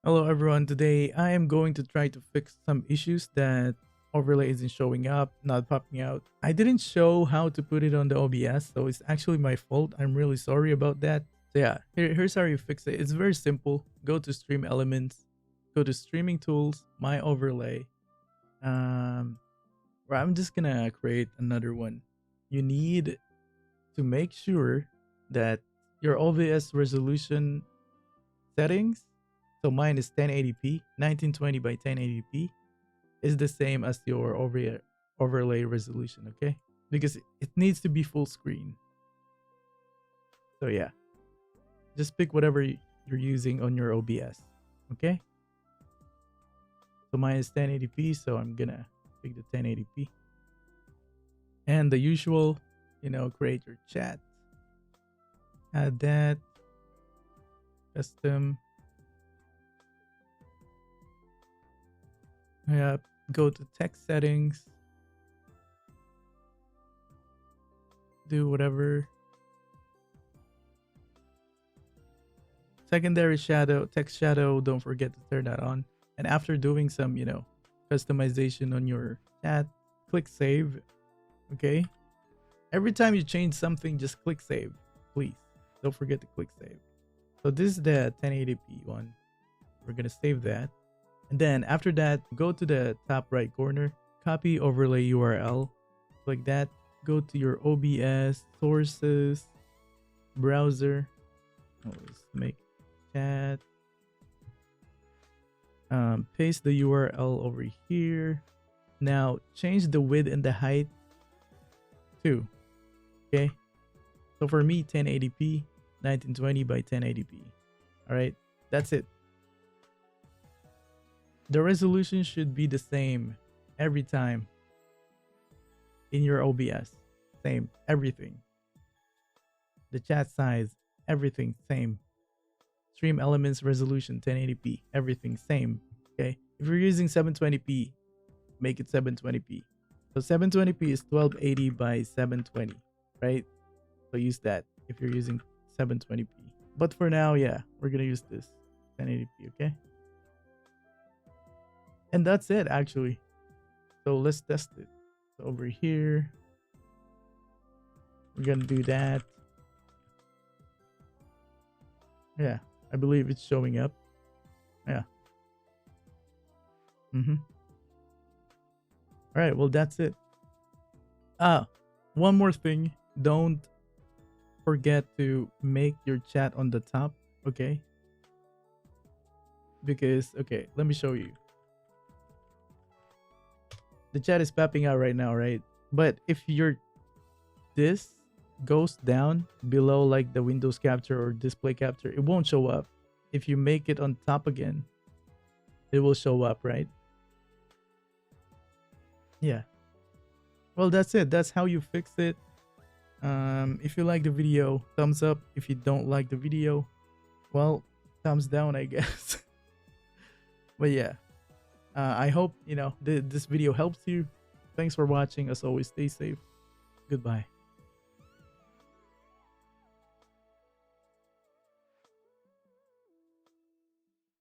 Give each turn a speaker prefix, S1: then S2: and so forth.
S1: Hello everyone, today I am going to try to fix some issues that overlay isn't showing up, not popping out. I didn't show how to put it on the OBS, so it's actually my fault. I'm really sorry about that. So yeah, here's how you fix it. It's very simple. Go to StreamElements, go to Streaming Tools, My Overlay. Um, where I'm just gonna create another one. You need to make sure that your OBS resolution settings, so mine is 1080p, 1920 by 1080p, is the same as your overlay resolution, okay? Because it needs to be full screen. So yeah, just pick whatever you're using on your OBS, okay? So mine is 1080p, so I'm gonna pick the 1080p. And the usual, create your chat, add that, custom. Yeah, go to text settings, do whatever. Secondary shadow, text shadow, don't forget to turn that on. And after doing some, customization on your chat, click save. Okay. Every time you change something, just click save, please. Don't forget to click save. So this is the 1080p one. We're gonna save that. And then after that, go to the top right corner, copy overlay URL, like that. Go to your OBS sources, browser. Let's make chat. Paste the URL over here. Now change the width and the height too. Okay. So for me, 1080p, 1920 by 1080p. All right. That's it. The resolution should be the same every time in your OBS. Same. Everything. The chat size, everything same. StreamElements resolution 1080p, everything same. Okay. If you're using 720p, make it 720p. So 720p is 1280 by 720, right? So use that if you're using 720p. But for now, yeah, we're gonna use this 1080p, okay? And that's it actually. So let's test it. So over here, we're gonna do that. Yeah, I believe it's showing up. Yeah. Mm-hmm. All right, well that's it. One more thing. Don't forget to make your chat on the top, okay? Because okay, let me show you. The chat is popping out right now, right? But if your this goes down below like the Windows capture or display capture, it won't show up. If you make it on top again, it will show up, right? Yeah. Well, that's it. That's how you fix it. If you like the video, thumbs up. If you don't like the video, well, thumbs down, I guess. But yeah, I hope this video helps you. Thanks for watching. As always, stay safe. Goodbye.